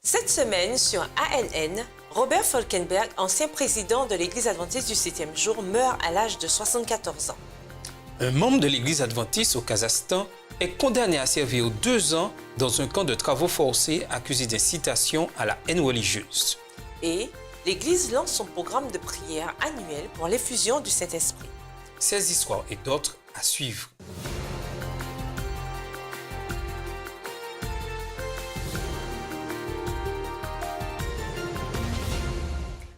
Cette semaine, sur ANN, Robert Falkenberg, ancien président de l'Église adventiste du 7e jour, meurt à l'âge de 74 ans. Un membre de l'Église adventiste au Kazakhstan est condamné à servir 2 ans dans un camp de travaux forcés accusé d'incitation à la haine religieuse. Et l'Église lance son programme de prière annuel pour l'effusion du Saint-Esprit. Ces histoires et d'autres à suivre.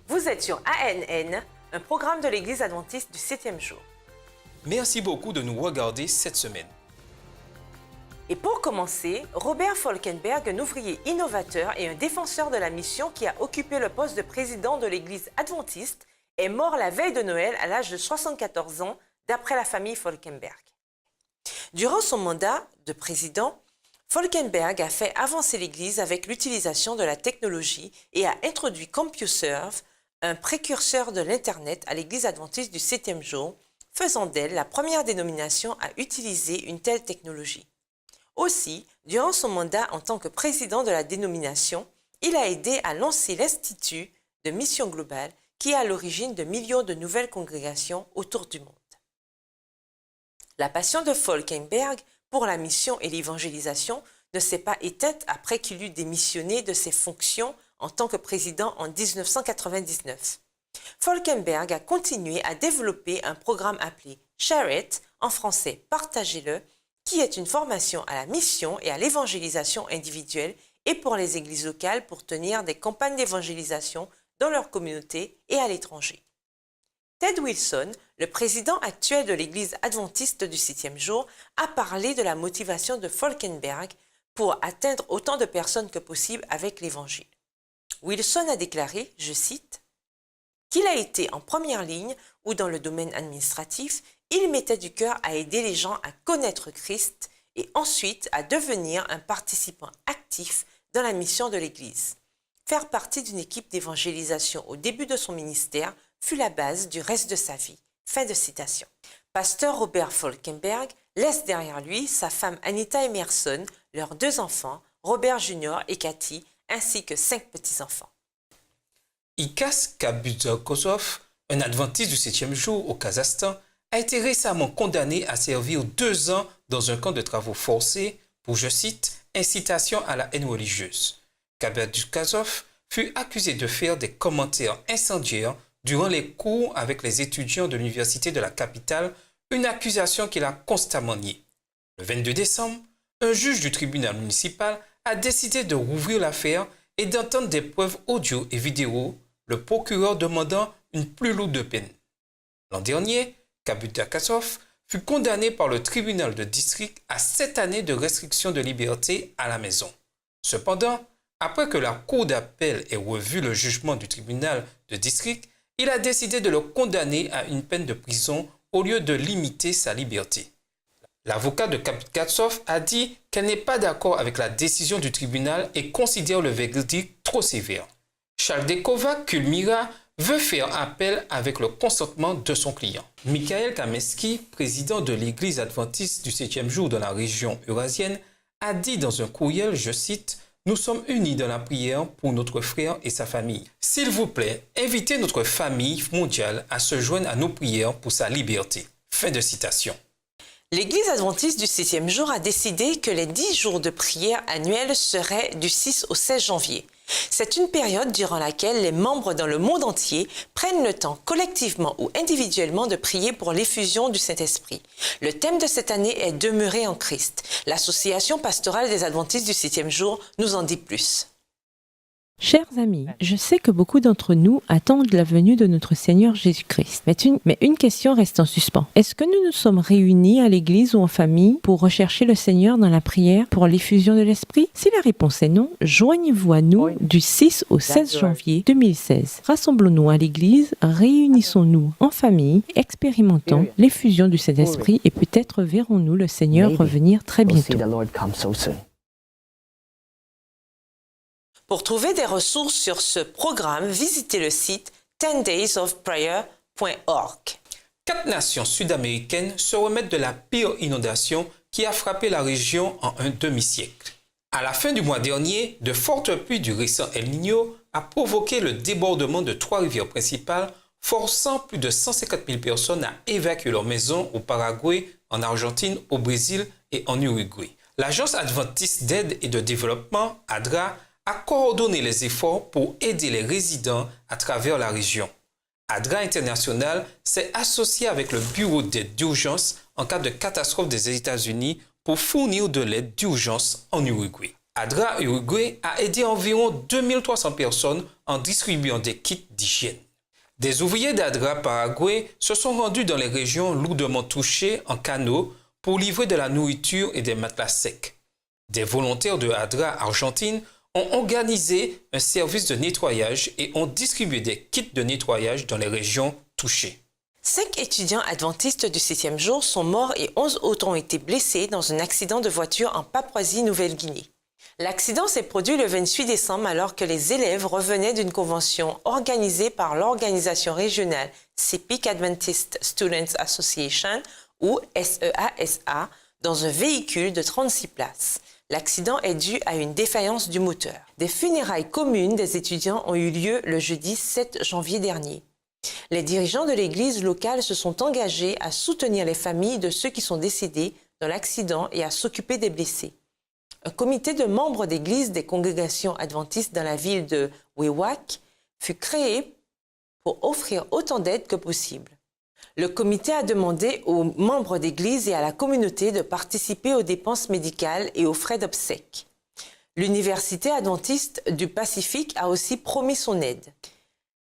Vous êtes sur ANN, un programme de l'Église adventiste du 7e jour. Merci beaucoup de nous regarder cette semaine. Et pour commencer, Robert Falkenberg, un ouvrier innovateur et un défenseur de la mission qui a occupé le poste de président de l'Église adventiste, est mort la veille de Noël à l'âge de 74 ans, d'après la famille Falkenberg. Durant son mandat de président, Falkenberg a fait avancer l'Église avec l'utilisation de la technologie et a introduit CompuServe, un précurseur de l'Internet à l'Église adventiste du 7e jour, faisant d'elle la première dénomination à utiliser une telle technologie. Aussi, durant son mandat en tant que président de la dénomination, il a aidé à lancer l'Institut de Mission Globale qui est à l'origine de millions de nouvelles congrégations autour du monde. La passion de Falkenberg pour la mission et l'évangélisation ne s'est pas éteinte après qu'il eut démissionné de ses fonctions en tant que président en 1999. Falkenberg a continué à développer un programme appelé Share It, en français Partagez-le, qui est une formation à la mission et à l'évangélisation individuelle et pour les églises locales pour tenir des campagnes d'évangélisation dans leur communauté et à l'étranger. Ted Wilson, le président actuel de l'Église adventiste du 7e jour, a parlé de la motivation de Falkenberg pour atteindre autant de personnes que possible avec l'Évangile. Wilson a déclaré, je cite, qu'il a été en première ligne ou dans le domaine administratif, il mettait du cœur à aider les gens à connaître Christ et ensuite à devenir un participant actif dans la mission de l'Église. Faire partie d'une équipe d'évangélisation au début de son ministère fut la base du reste de sa vie. Fin de citation. Pasteur Robert Falkenberg laisse derrière lui sa femme Anita Emerson, leurs 2 enfants, Robert Jr. et Cathy, ainsi que 5 petits-enfants. Ikas Kabuzakosov, un adventiste du 7e jour au Kazakhstan, a été récemment condamné à servir 2 ans dans un camp de travaux forcés pour, je cite, incitation à la haine religieuse. Kabuzakosov fut accusé de faire des commentaires incendiaires durant les cours avec les étudiants de l'université de la capitale, une accusation qu'il a constamment niée. Le 22 décembre, un juge du tribunal municipal a décidé de rouvrir l'affaire et d'entendre des preuves audio et vidéo, le procureur demandant une plus lourde peine. L'an dernier, Kabuzakosov fut condamné par le tribunal de district à 7 années de restriction de liberté à la maison. Cependant, après que la cour d'appel ait revu le jugement du tribunal de district, il a décidé de le condamner à une peine de prison au lieu de limiter sa liberté. L'avocat de Kabuzakosov a dit qu'elle n'est pas d'accord avec la décision du tribunal et considère le verdict trop sévère. Chaldekova Kulmira veut faire appel avec le consentement de son client. Mikhail Kameski, président de l'Église adventiste du 7e jour dans la région eurasienne, a dit dans un courriel, je cite, « Nous sommes unis dans la prière pour notre frère et sa famille. S'il vous plaît, invitez notre famille mondiale à se joindre à nos prières pour sa liberté. » Fin de citation. L'Église adventiste du 7e jour a décidé que les 10 jours de prière annuels seraient du 6 au 16 janvier. C'est une période durant laquelle les membres dans le monde entier prennent le temps collectivement ou individuellement de prier pour l'effusion du Saint-Esprit. Le thème de cette année est « Demeurer en Christ ». L'Association pastorale des adventistes du 7e jour nous en dit plus. Chers amis, je sais que beaucoup d'entre nous attendent la venue de notre Seigneur Jésus-Christ. Mais une question reste en suspens. Est-ce que nous nous sommes réunis à l'église ou en famille pour rechercher le Seigneur dans la prière pour l'effusion de l'Esprit? Si la réponse est non, joignez-vous à nous du 6 au 16 janvier 2016. Rassemblons-nous à l'église, réunissons-nous en famille, expérimentons l'effusion du Saint-Esprit et peut-être verrons-nous le Seigneur revenir très bientôt. Pour trouver des ressources sur ce programme, visitez le site 10daysofprayer.org. 4 nations sud-américaines se remettent de la pire inondation qui a frappé la région en un demi-siècle. À la fin du mois dernier, de fortes pluies du récent El Niño a provoqué le débordement de 3 rivières principales, forçant plus de 150 000 personnes à évacuer leurs maisons au Paraguay, en Argentine, au Brésil et en Uruguay. L'Agence adventiste d'aide et de développement, ADRA, a coordonné les efforts pour aider les résidents à travers la région. ADRA International s'est associé avec le Bureau d'aide d'urgence en cas de catastrophe des États-Unis pour fournir de l'aide d'urgence en Uruguay. ADRA Uruguay a aidé environ 2300 personnes en distribuant des kits d'hygiène. Des ouvriers d'ADRA Paraguay se sont rendus dans les régions lourdement touchées en canot pour livrer de la nourriture et des matelas secs. Des volontaires de ADRA Argentine ont organisé un service de nettoyage et ont distribué des kits de nettoyage dans les régions touchées. 5 étudiants adventistes du 7e jour sont morts et 11 autres ont été blessés dans un accident de voiture en Papouasie-Nouvelle-Guinée. L'accident s'est produit le 28 décembre alors que les élèves revenaient d'une convention organisée par l'organisation régionale CEPIC Adventist Students Association ou SEASA dans un véhicule de 36 places. L'accident est dû à une défaillance du moteur. Des funérailles communes des étudiants ont eu lieu le jeudi 7 janvier dernier. Les dirigeants de l'église locale se sont engagés à soutenir les familles de ceux qui sont décédés dans l'accident et à s'occuper des blessés. Un comité de membres d'église des congrégations adventistes dans la ville de Wewak fut créé pour offrir autant d'aide que possible. Le comité a demandé aux membres d'église et à la communauté de participer aux dépenses médicales et aux frais d'obsèques. L'Université adventiste du Pacifique a aussi promis son aide.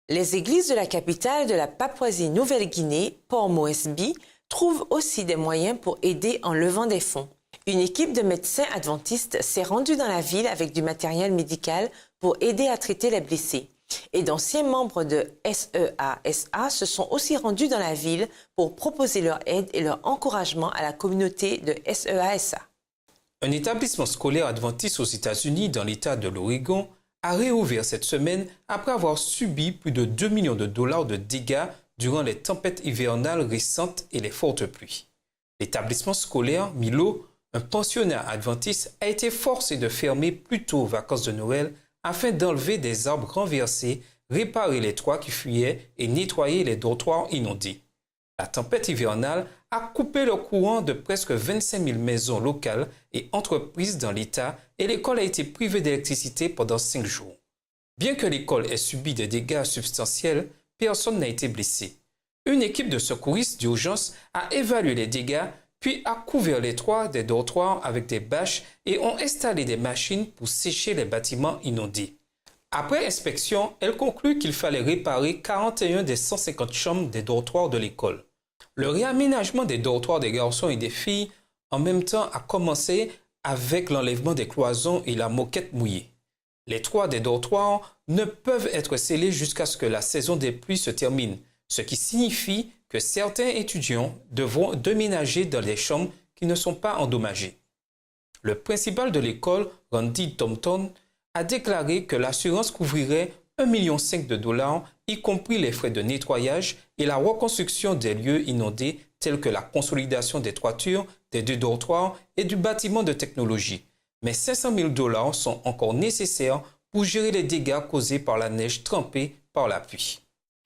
Les églises de la capitale de la Papouasie-Nouvelle-Guinée, Port Moresby, trouvent aussi des moyens pour aider en levant des fonds. Une équipe de médecins adventistes s'est rendue dans la ville avec du matériel médical pour aider à traiter les blessés. Et d'anciens membres de SEASA se sont aussi rendus dans la ville pour proposer leur aide et leur encouragement à la communauté de SEASA. Un établissement scolaire adventiste aux États-Unis dans l'État de l'Oregon a réouvert cette semaine après avoir subi plus de 2 millions de dollars de dégâts durant les tempêtes hivernales récentes et les fortes pluies. L'établissement scolaire Milo, un pensionnat adventiste, a été forcé de fermer plus tôt aux vacances de Noël afin d'enlever des arbres renversés, réparer les toits qui fuyaient et nettoyer les dortoirs inondés. La tempête hivernale a coupé le courant de presque 25 000 maisons locales et entreprises dans l'État et l'école a été privée d'électricité pendant 5 jours. Bien que l'école ait subi des dégâts substantiels, personne n'a été blessé. Une équipe de secouristes d'urgence a évalué les dégâts puis a couvert les toits des dortoirs avec des bâches et ont installé des machines pour sécher les bâtiments inondés. Après inspection, elle conclut qu'il fallait réparer 41 des 150 chambres des dortoirs de l'école. Le réaménagement des dortoirs des garçons et des filles en même temps a commencé avec l'enlèvement des cloisons et la moquette mouillée. Les toits des dortoirs ne peuvent être scellés jusqu'à ce que la saison des pluies se termine, ce qui signifie que certains étudiants devront déménager dans des chambres qui ne sont pas endommagées. Le principal de l'école, Randy Thompson, a déclaré que l'assurance couvrirait 1,5 million de dollars, y compris les frais de nettoyage et la reconstruction des lieux inondés tels que la consolidation des toitures, des 2 dortoirs et du bâtiment de technologie. Mais 500 000 dollars sont encore nécessaires pour gérer les dégâts causés par la neige trempée par la pluie.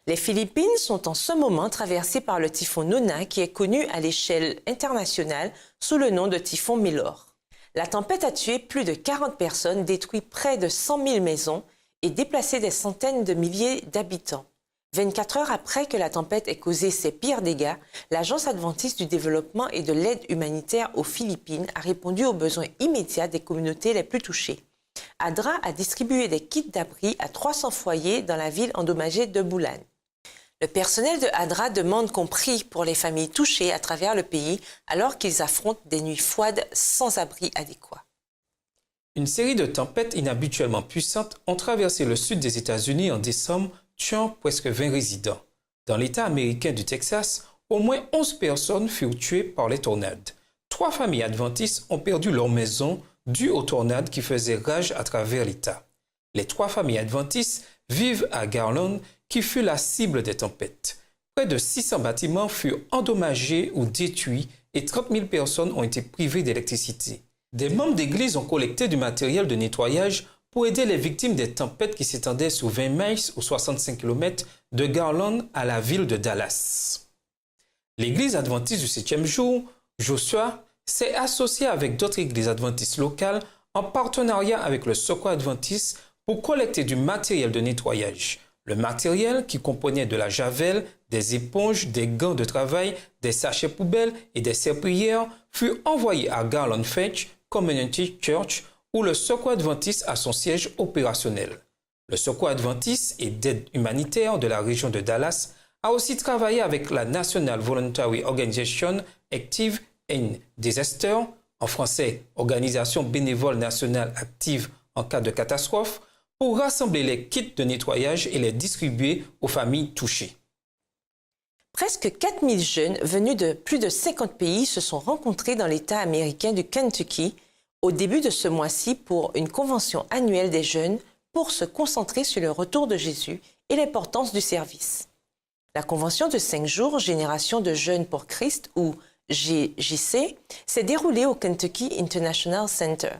Les Philippines sont en ce moment traversées par le typhon Nona qui est connu à l'échelle internationale sous le nom de typhon Milor. La tempête a tué plus de 40 personnes, détruit près de 100 000 maisons et déplacé des centaines de milliers d'habitants. 24 heures après que la tempête ait causé ses pires dégâts, l'Agence adventiste du développement et de l'aide humanitaire aux Philippines a répondu aux besoins immédiats des communautés les plus touchées. ADRA a distribué des kits d'abri à 300 foyers dans la ville endommagée de Bulan. Le personnel de ADRA demande qu'on prie pour les familles touchées à travers le pays alors qu'ils affrontent des nuits froides sans abri adéquat. Une série de tempêtes inhabituellement puissantes ont traversé le sud des États-Unis en décembre, tuant presque 20 résidents. Dans l'État américain du Texas, au moins 11 personnes furent tuées par les tornades. 3 familles adventistes ont perdu leur maison due aux tornades qui faisaient rage à travers l'État. Les 3 familles adventistes vivent à Garland, qui fut la cible des tempêtes. Près de 600 bâtiments furent endommagés ou détruits et 30 000 personnes ont été privées d'électricité. Des membres d'église ont collecté du matériel de nettoyage pour aider les victimes des tempêtes qui s'étendaient sur 20 miles ou 65 km de Garland à la ville de Dallas. L'église adventiste du 7e jour, Joshua, s'est associée avec d'autres églises adventistes locales en partenariat avec le Secours adventiste pour collecter du matériel de nettoyage. Le matériel, qui comprenait de la javel, des éponges, des gants de travail, des sachets poubelles et des serpillières, fut envoyé à Garland Fetch Community Church, où le Secours adventiste a son siège opérationnel. Le Secours adventiste et d'aide humanitaire de la région de Dallas a aussi travaillé avec la National Voluntary Organization Active in Disaster, en français Organisation bénévole nationale active en cas de catastrophe, pour rassembler les kits de nettoyage et les distribuer aux familles touchées. Presque 4000 jeunes venus de plus de 50 pays se sont rencontrés dans l'État américain du Kentucky au début de ce mois-ci pour une convention annuelle des jeunes pour se concentrer sur le retour de Jésus et l'importance du service. La convention de 5 jours, Génération de jeunes pour Christ, ou GJC, s'est déroulée au Kentucky International Center.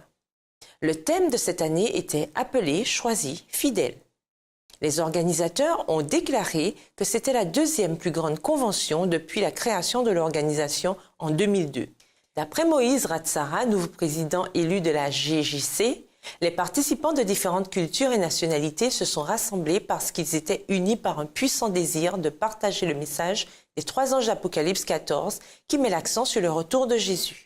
Le thème de cette année était appelé, choisi, fidèle. Les organisateurs ont déclaré que c'était la deuxième plus grande convention depuis la création de l'organisation en 2002. D'après Moïse Ratsara, nouveau président élu de la GJC, les participants de différentes cultures et nationalités se sont rassemblés parce qu'ils étaient unis par un puissant désir de partager le message des 3 anges d'Apocalypse 14 qui met l'accent sur le retour de Jésus.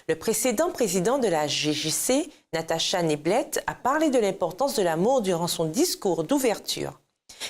Le précédent président de la GJC, Natasha Neblett, a parlé de l'importance de l'amour durant son discours d'ouverture.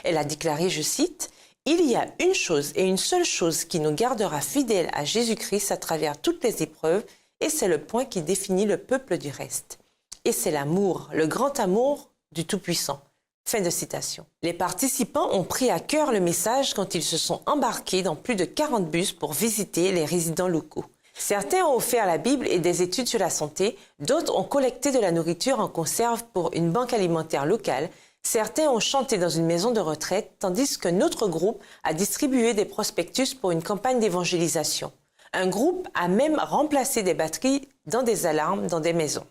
Elle a déclaré, je cite, « Il y a une chose et une seule chose qui nous gardera fidèles à Jésus-Christ à travers toutes les épreuves, et c'est le point qui définit le peuple du reste. Et c'est l'amour, le grand amour du Tout-Puissant. » Fin de citation. Les participants ont pris à cœur le message quand ils se sont embarqués dans plus de 40 bus pour visiter les résidents locaux. Certains ont offert la Bible et des études sur la santé, d'autres ont collecté de la nourriture en conserve pour une banque alimentaire locale, certains ont chanté dans une maison de retraite, tandis qu'un autre groupe a distribué des prospectus pour une campagne d'évangélisation. Un groupe a même remplacé des batteries dans des alarmes dans des maisons.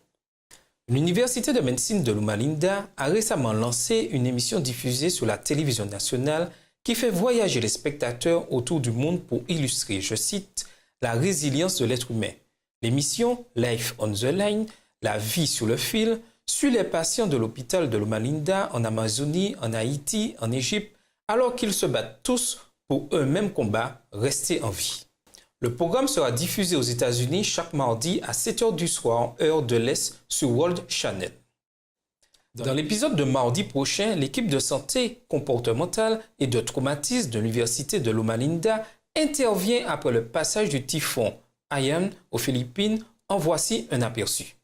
L'Université de médecine de Loma Linda a récemment lancé une émission diffusée sur la télévision nationale qui fait voyager les spectateurs autour du monde pour illustrer, je cite, la résilience de l'être humain. L'émission Life on the Line, la vie sur le fil, suit les patients de l'hôpital de Loma Linda en Amazonie, en Haïti, en Égypte, alors qu'ils se battent tous pour un même combat, rester en vie. Le programme sera diffusé aux États-Unis chaque mardi à 7h du soir, heure de l'Est, sur World Channel. Dans l'épisode de mardi prochain, l'équipe de santé comportementale et de traumatisme de l'Université de Loma Linda intervient après le passage du typhon Haiyan aux Philippines. En voici un aperçu.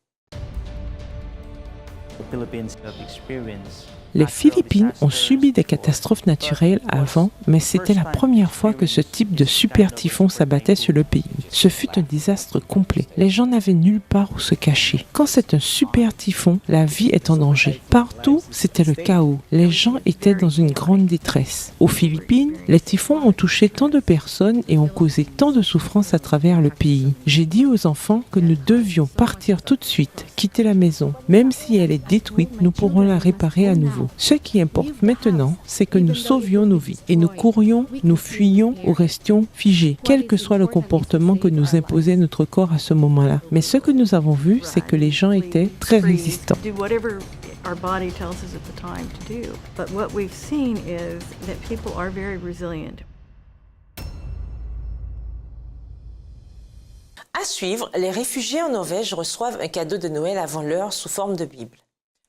Les Philippines ont subi des catastrophes naturelles avant, mais c'était la première fois que ce type de super typhon s'abattait sur le pays. Ce fut un désastre complet. Les gens n'avaient nulle part où se cacher. Quand c'est un super typhon, la vie est en danger. Partout, c'était le chaos. Les gens étaient dans une grande détresse. Aux Philippines, les typhons ont touché tant de personnes et ont causé tant de souffrances à travers le pays. J'ai dit aux enfants que nous devions partir tout de suite, quitter la maison. Même si elle est détruite, nous pourrons la réparer à nouveau. Ce qui importe maintenant, c'est que nous sauvions nos vies et nous courions, nous fuyions ou restions figés, quel que soit le comportement que nous imposait notre corps à ce moment-là. Mais ce que nous avons vu, c'est que les gens étaient très résistants. Our body tells us at the time to do. But what we've seen is that people are very resilient. À suivre, les réfugiés en Norvège reçoivent un cadeau de Noël avant l'heure sous forme de Bible.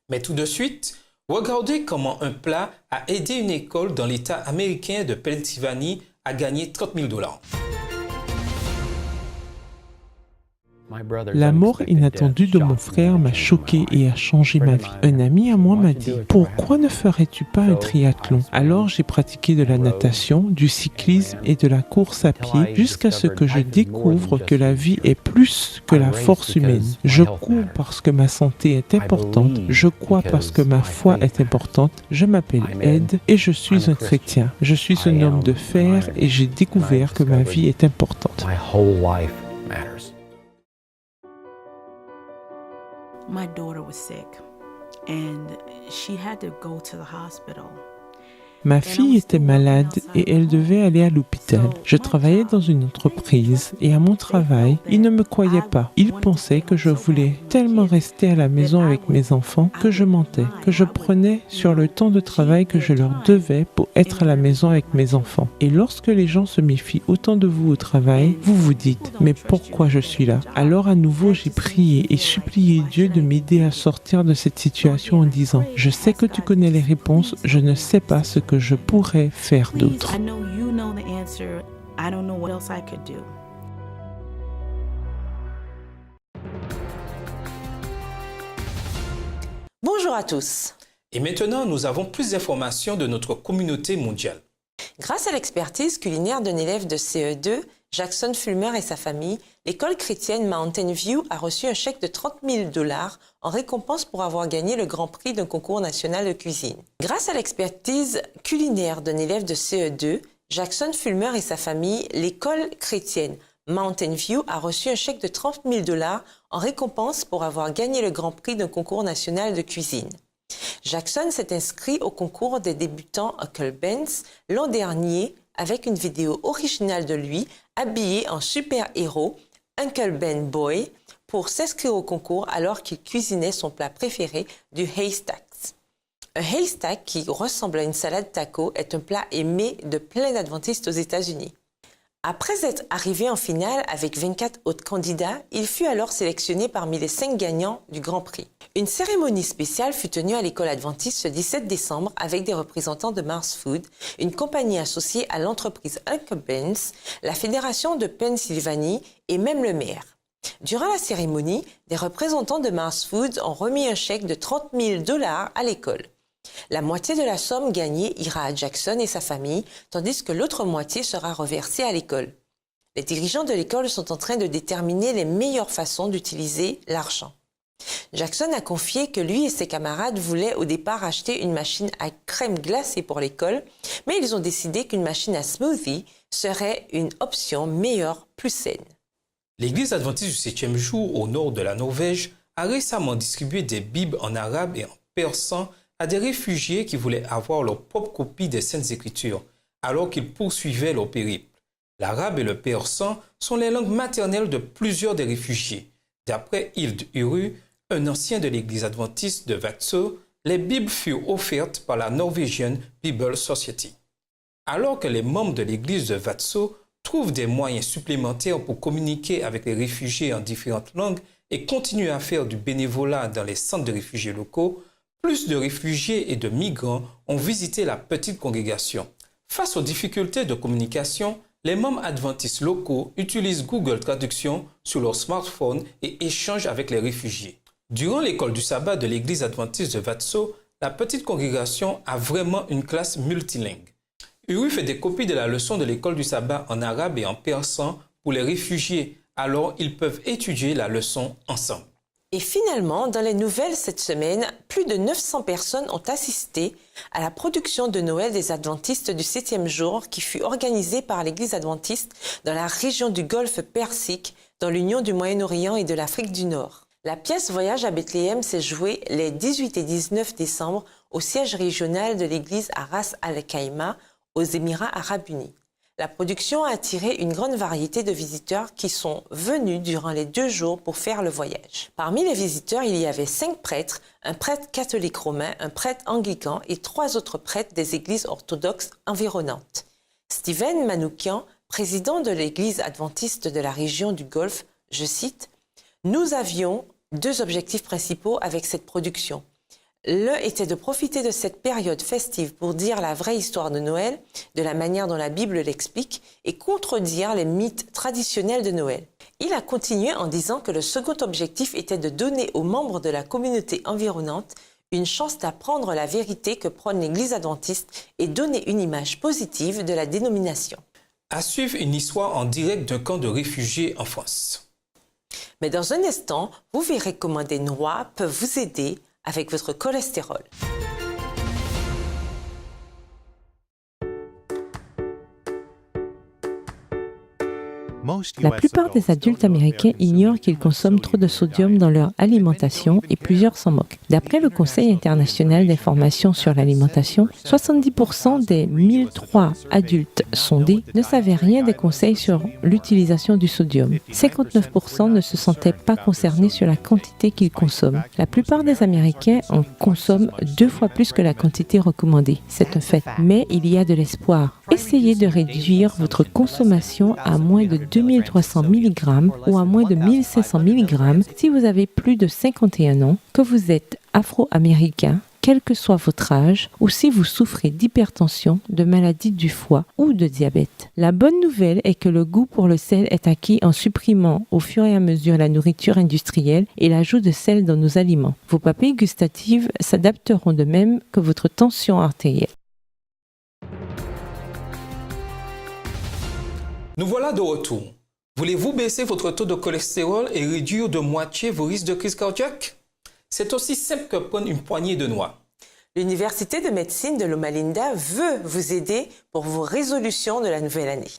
Mais tout de suite, regardez comment un plat a aidé une école dans l'État américain de Pennsylvanie à gagner $30 000. La mort inattendue de mon frère m'a choqué et a changé ma vie. Un ami à moi m'a dit « Pourquoi ne ferais-tu pas un triathlon ?» Alors j'ai pratiqué de la natation, du cyclisme et de la course à pied jusqu'à ce que je découvre que la vie est plus que la force humaine. Je cours parce que ma santé est importante, je crois parce que ma foi est importante, je m'appelle Ed et je suis un chrétien. Je suis un homme de fer et j'ai découvert que ma vie est importante. my daughter was sick and she had to go to the hospital. Ma fille était malade et elle devait aller à l'hôpital. Je travaillais dans une entreprise et à mon travail, ils ne me croyaient pas. Ils pensaient que je voulais tellement rester à la maison avec mes enfants que je mentais, que je prenais sur le temps de travail que je leur devais pour être à la maison avec mes enfants. Et lorsque les gens se méfient autant de vous au travail, vous vous dites « Mais pourquoi je suis là ?» Alors à nouveau, j'ai prié et supplié Dieu de m'aider à sortir de cette situation en disant « Je sais que tu connais les réponses, je ne sais pas ce que je pourrais faire d'autre. » I know you know the answer. I don't know what else I could do. Bonjour à tous. Et maintenant, nous avons plus d'informations de notre communauté mondiale. Grâce à l'expertise culinaire d'un élève de CE2, Jackson Fulmer et sa famille, l'école chrétienne Mountain View a reçu un chèque de $30 000 en récompense pour avoir gagné le grand prix d'un concours national de cuisine. Grâce à l'expertise culinaire d'un élève de CE2, Jackson Fulmer et sa famille, l'école chrétienne Mountain View a reçu un chèque de $30 000 en récompense pour avoir gagné le grand prix d'un concours national de cuisine. Jackson s'est inscrit au concours des débutants Uncle Ben's l'an dernier avec une vidéo originale de lui habillé en super-héros Uncle Ben Boy pour s'inscrire au concours alors qu'il cuisinait son plat préféré du haystack. Un haystack qui ressemble à une salade taco est un plat aimé de plein d'adventistes aux États-Unis. Après être arrivé en finale avec 24 autres candidats, il fut alors sélectionné parmi les 5 gagnants du Grand Prix. Une cérémonie spéciale fut tenue à l'école adventiste le 17 décembre avec des représentants de Mars Food, une compagnie associée à l'entreprise Uncle Ben's, la Fédération de Pennsylvanie et même le maire. Durant la cérémonie, des représentants de Mars Food ont remis un chèque de $30 000 à l'école. La moitié de la somme gagnée ira à Jackson et sa famille, tandis que l'autre moitié sera reversée à l'école. Les dirigeants de l'école sont en train de déterminer les meilleures façons d'utiliser l'argent. Jackson a confié que lui et ses camarades voulaient au départ acheter une machine à crème glacée pour l'école, mais ils ont décidé qu'une machine à smoothie serait une option meilleure, plus saine. L'Église adventiste du 7e jour au nord de la Norvège a récemment distribué des Bibles en arabe et en persan à des réfugiés qui voulaient avoir leur propre copie des Saintes Écritures, alors qu'ils poursuivaient leur périple. L'arabe et le persan sont les langues maternelles de plusieurs des réfugiés. D'après Hilde Uru, un ancien de l'Église adventiste de Vadsø, les Bibles furent offertes par la Norwegian Bible Society. Alors que les membres de l'Église de Vadsø trouvent des moyens supplémentaires pour communiquer avec les réfugiés en différentes langues et continuent à faire du bénévolat dans les centres de réfugiés locaux, plus de réfugiés et de migrants ont visité la petite congrégation. Face aux difficultés de communication, les membres adventistes locaux utilisent Google Traduction sur leur smartphone et échangent avec les réfugiés. Durant l'école du sabbat de l'église adventiste de Vadsø, la petite congrégation a vraiment une classe multilingue. Uri fait des copies de la leçon de l'école du sabbat en arabe et en persan pour les réfugiés, alors ils peuvent étudier la leçon ensemble. Et finalement, dans les nouvelles cette semaine, plus de 900 personnes ont assisté à la production de Noël des Adventistes du 7e jour qui fut organisée par l'Église adventiste dans la région du Golfe Persique, dans l'Union du Moyen-Orient et de l'Afrique du Nord. La pièce Voyage à Bethléem s'est jouée les 18 et 19 décembre au siège régional de l'Église à Ras Al-Khaimah, aux Émirats arabes unis. La production a attiré une grande variété de visiteurs qui sont venus durant les 2 jours pour faire le voyage. Parmi les visiteurs, il y avait 5 prêtres, un prêtre catholique romain, un prêtre anglican et 3 autres prêtres des églises orthodoxes environnantes. Steven Manoukian, président de l'église adventiste de la région du Golfe, je cite, « Nous avions 2 objectifs principaux avec cette production. L'un était de profiter de cette période festive pour dire la vraie histoire de Noël, de la manière dont la Bible l'explique, et contredire les mythes traditionnels de Noël. Il a continué en disant que le second objectif était de donner aux membres de la communauté environnante une chance d'apprendre la vérité que prône l'Église adventiste et donner une image positive de la dénomination. » À suivre une histoire en direct d'un camp de réfugiés en France. Mais dans un instant, vous verrez comment des noix peuvent vous aider avec votre cholestérol. La plupart des adultes américains ignorent qu'ils consomment trop de sodium dans leur alimentation et plusieurs s'en moquent. D'après le Conseil international d'information sur l'alimentation, 70% des 1003 adultes sondés ne savaient rien des conseils sur l'utilisation du sodium. 59% ne se sentaient pas concernés sur la quantité qu'ils consomment. La plupart des Américains en consomment 2 fois plus que la quantité recommandée. C'est un fait. Mais il y a de l'espoir. Essayez de réduire votre consommation à moins de 2300 mg ou à moins de 1500 mg si vous avez plus de 51 ans, que vous êtes afro-américain, quel que soit votre âge, ou si vous souffrez d'hypertension, de maladie du foie ou de diabète. La bonne nouvelle est que le goût pour le sel est acquis en supprimant au fur et à mesure la nourriture industrielle et l'ajout de sel dans nos aliments. Vos papilles gustatives s'adapteront de même que votre tension artérielle. Nous voilà de retour. Voulez-vous baisser votre taux de cholestérol et réduire de moitié vos risques de crise cardiaque? C'est aussi simple que prendre une poignée de noix. L'Université de médecine de Loma Linda veut vous aider pour vos résolutions de la nouvelle année.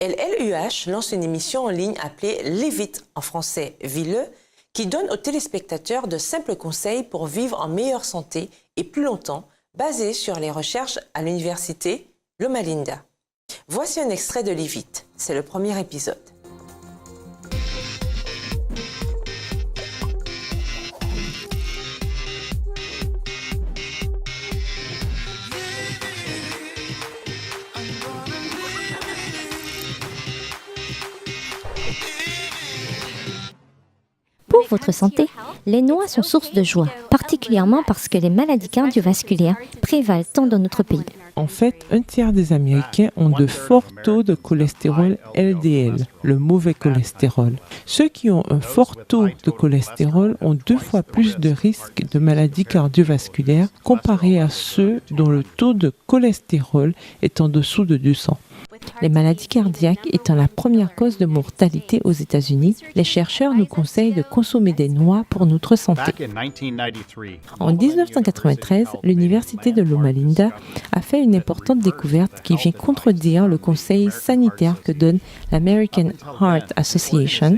LLUH lance une émission en ligne appelée Live It, en français Vis-le, qui donne aux téléspectateurs de simples conseils pour vivre en meilleure santé et plus longtemps, basés sur les recherches à l'Université Loma Linda. Voici un extrait de Live It. C'est le premier épisode. Pour votre santé, les noix sont source de joie, particulièrement parce que les maladies cardiovasculaires prévalent tant dans notre pays. En fait, un tiers des Américains ont de forts taux de cholestérol LDL, le mauvais cholestérol. Ceux qui ont un fort taux de cholestérol ont 2 fois plus de risques de maladies cardiovasculaires comparé à ceux dont le taux de cholestérol est en dessous de 200. Les maladies cardiaques étant la première cause de mortalité aux États-Unis, les chercheurs nous conseillent de consommer des noix pour notre santé. En 1993, l'Université de Loma Linda a fait une importante découverte qui vient contredire le conseil sanitaire que donne l'American Heart Association.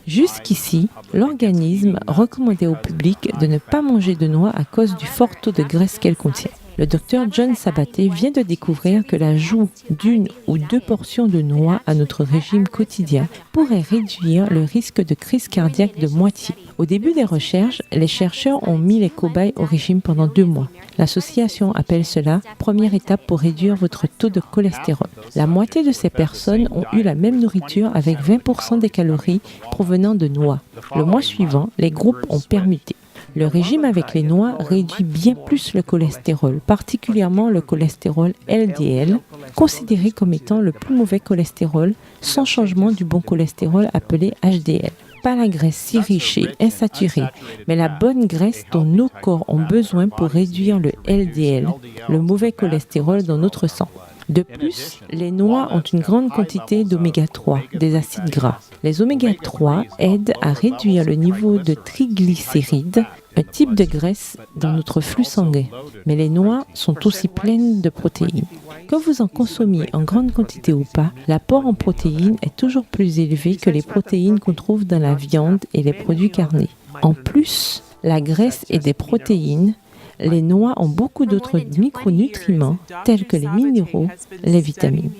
Jusqu'ici, l'organisme recommandait au public de ne pas manger de noix à cause du fort taux de graisse qu'elle contient. Le docteur John Sabaté vient de découvrir que l'ajout d'1 ou 2 portions de noix à notre régime quotidien pourrait réduire le risque de crise cardiaque de moitié. Au début des recherches, les chercheurs ont mis les cobayes au régime pendant 2 mois. L'association appelle cela « première étape pour réduire votre taux de cholestérol ». La moitié de ces personnes ont eu la même nourriture avec 20% des calories provenant de noix. Le mois suivant, les groupes ont permuté. Le régime avec les noix réduit bien plus le cholestérol, particulièrement le cholestérol LDL, considéré comme étant le plus mauvais cholestérol, sans changement du bon cholestérol appelé HDL. Pas la graisse si riche et insaturée, mais la bonne graisse dont nos corps ont besoin pour réduire le LDL, le mauvais cholestérol dans notre sang. De plus, les noix ont une grande quantité d'oméga 3, des acides gras. Les oméga 3 aident à réduire le niveau de triglycérides, un type de graisse dans notre flux sanguin. Mais les noix sont aussi pleines de protéines. Que vous en consommiez en grande quantité ou pas, l'apport en protéines est toujours plus élevé que les protéines qu'on trouve dans la viande et les produits carnés. En plus, la graisse et des protéines, les noix ont beaucoup d'autres micronutriments tels que les minéraux, les vitamines.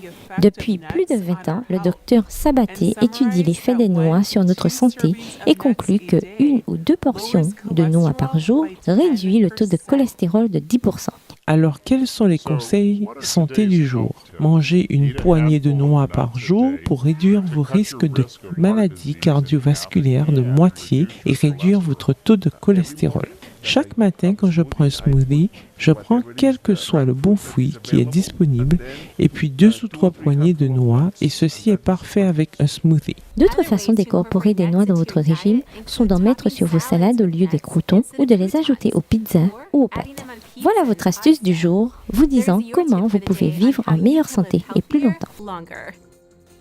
Depuis plus de 20 ans, le docteur Sabaté étudie l'effet des noix sur notre santé et conclut que 1 ou 2 portions de noix par jour réduit le taux de cholestérol de 10%. Alors, quels sont les conseils santé du jour? Mangez une poignée de noix par jour pour réduire vos risques de maladies cardiovasculaires de moitié et réduire votre taux de cholestérol. Chaque matin, quand je prends un smoothie, je prends quel que soit le bon fruit qui est disponible et puis 2 ou 3 poignées de noix et ceci est parfait avec un smoothie. D'autres façons d'incorporer des noix dans votre régime sont d'en mettre sur vos salades au lieu des croûtons ou de les ajouter aux pizzas ou aux pâtes. Voilà votre astuce du jour, vous disant comment vous pouvez vivre en meilleure santé et plus longtemps.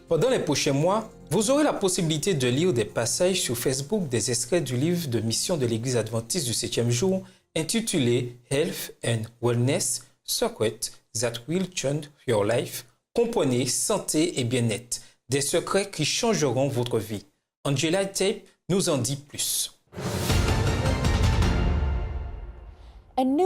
Pendant les prochains mois, vous aurez la possibilité de lire des passages sur Facebook des extraits du livre de mission de l'Église adventiste du 7e jour intitulé Health and Wellness, Secrets that will change your life. Comprenez santé et bien-être, des secrets qui changeront votre vie. Angela Tape nous en dit plus. Une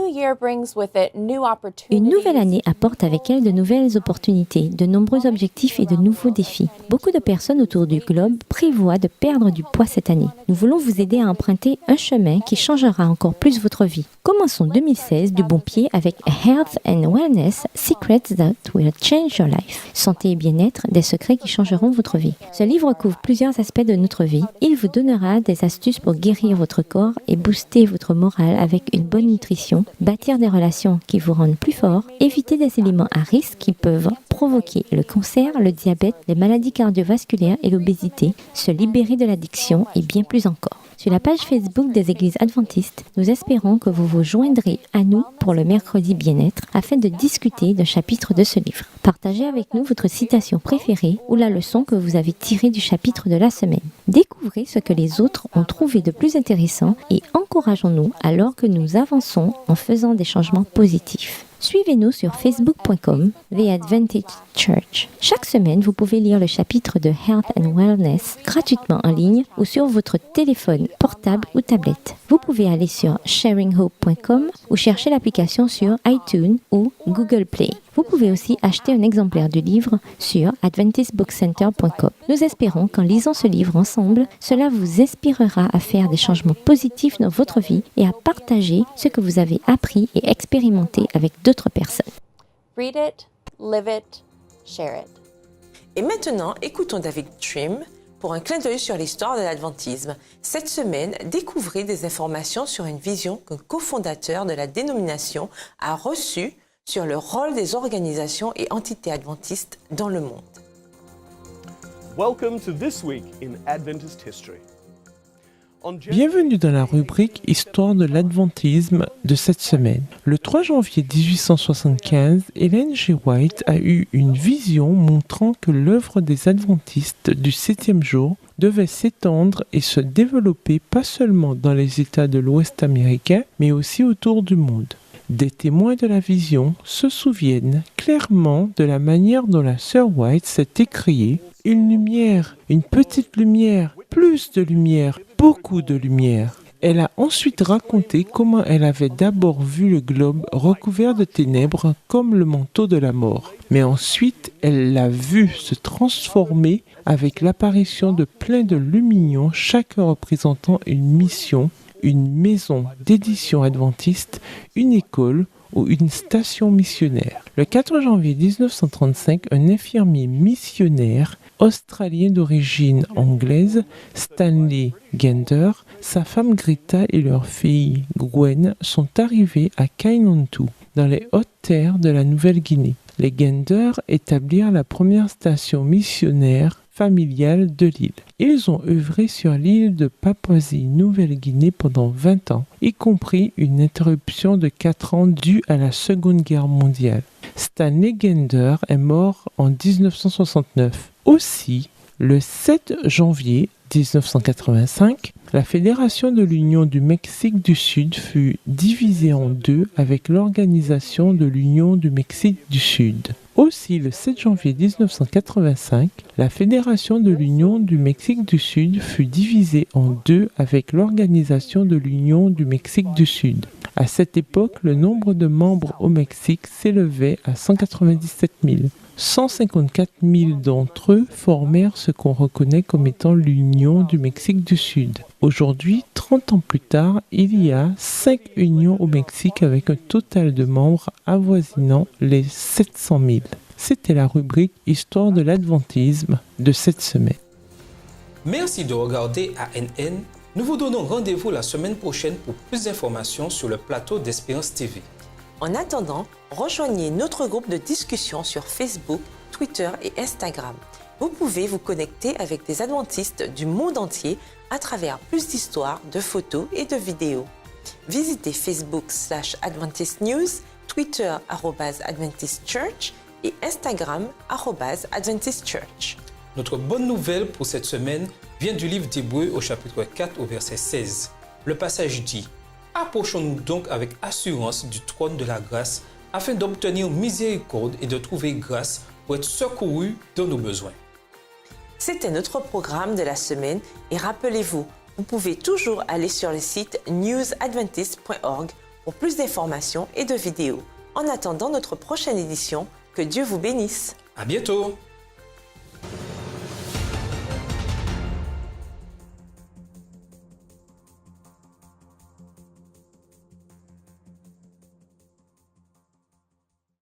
nouvelle année apporte avec elle de nouvelles opportunités, de nombreux objectifs et de nouveaux défis. Beaucoup de personnes autour du globe prévoient de perdre du poids cette année. Nous voulons vous aider à emprunter un chemin qui changera encore plus votre vie. Commençons 2016 du bon pied avec Health and Wellness, Secrets That Will Change Your Life. Santé et bien-être, des secrets qui changeront votre vie. Ce livre couvre plusieurs aspects de notre vie. Il vous donnera des astuces pour guérir votre corps et booster votre morale avec une bonne nutrition, bâtir des relations qui vous rendent plus fort, éviter des éléments à risque qui peuvent provoquer le cancer, le diabète, les maladies cardiovasculaires et l'obésité, se libérer de l'addiction et bien plus encore. Sur la page Facebook des Églises adventistes, nous espérons que vous vous joindrez à nous pour le mercredi bien-être afin de discuter d'un chapitre de ce livre. Partagez avec nous votre citation préférée ou la leçon que vous avez tirée du chapitre de la semaine. Découvrez ce que les autres ont trouvé de plus intéressant et encourageons-nous alors que nous avançons en faisant des changements positifs. Suivez-nous sur facebook.com, The Advantage Church. Chaque semaine, vous pouvez lire le chapitre de Health and Wellness gratuitement en ligne ou sur votre téléphone portable ou tablette. Vous pouvez aller sur sharinghope.com ou chercher l'application sur iTunes ou Google Play. Vous pouvez aussi acheter un exemplaire du livre sur adventistbookcenter.com. Nous espérons qu'en lisant ce livre ensemble, cela vous inspirera à faire des changements positifs dans votre vie et à partager ce que vous avez appris et expérimenté avec d'autres personnes. Read it, live it, share it. Et maintenant, écoutons David Trim pour un clin d'œil sur l'histoire de l'adventisme. Cette semaine, découvrez des informations sur une vision qu'un cofondateur de la dénomination a reçue sur le rôle des organisations et entités adventistes dans le monde. Welcome to This Week in Adventist History. Bienvenue dans la rubrique Histoire de l'adventisme de cette semaine. Le 3 janvier 1875, Ellen G. White a eu une vision montrant que l'œuvre des adventistes du 7e jour devait s'étendre et se développer pas seulement dans les États de l'Ouest américain, mais aussi autour du monde. Des témoins de la vision se souviennent clairement de la manière dont la sœur White s'est écriée « Une lumière, une petite lumière, plus de lumière, beaucoup de lumière ». Elle a ensuite raconté comment elle avait d'abord vu le globe recouvert de ténèbres comme le manteau de la mort. Mais ensuite, elle l'a vu se transformer avec l'apparition de plein de lumignons, chacun représentant une mission, une maison d'édition adventiste, une école ou une station missionnaire. Le 4 janvier 1935, un infirmier missionnaire australien d'origine anglaise, Stanley Gander, sa femme Greta et leur fille Gwen sont arrivés à Kainantu, dans les hautes terres de la Nouvelle-Guinée. Les Gander établirent la première station missionnaire familiale de l'île. Ils ont œuvré sur l'île de Papouasie-Nouvelle-Guinée pendant 20 ans, y compris une interruption de 4 ans due à la Seconde Guerre mondiale. Stanley Gander est mort en 1969. Aussi, le 7 janvier 1985, la Fédération de l'Union du Mexique du Sud fut divisée en deux avec l'Organisation de l'Union du Mexique du Sud. Aussi, le 7 janvier 1985, la Fédération de l'Union du Mexique du Sud fut divisée en deux avec l'Organisation de l'Union du Mexique du Sud. À cette époque, le nombre de membres au Mexique s'élevait à 197 000. 154 000 d'entre eux formèrent ce qu'on reconnaît comme étant l'Union du Mexique du Sud. Aujourd'hui, 30 ans plus tard, il y a 5 unions au Mexique avec un total de membres avoisinant les 700 000. C'était la rubrique Histoire de l'adventisme de cette semaine. Merci de regarder ANN. Nous vous donnons rendez-vous la semaine prochaine pour plus d'informations sur le plateau d'Espérance TV. En attendant, rejoignez notre groupe de discussion sur Facebook, Twitter et Instagram. Vous pouvez vous connecter avec des adventistes du monde entier à travers plus d'histoires, de photos et de vidéos. Visitez Facebook/Adventist News, Twitter @Adventist Church et Instagram @Adventist Church. Notre bonne nouvelle pour cette semaine vient du livre d'Hébreux au chapitre 4 au verset 16. Le passage dit « Approchons-nous donc avec assurance du trône de la grâce afin d'obtenir miséricorde et de trouver grâce pour être secourus dans nos besoins. » C'était notre programme de la semaine et rappelez-vous, vous pouvez toujours aller sur le site newsadventist.org pour plus d'informations et de vidéos. En attendant notre prochaine édition, que Dieu vous bénisse. À bientôt!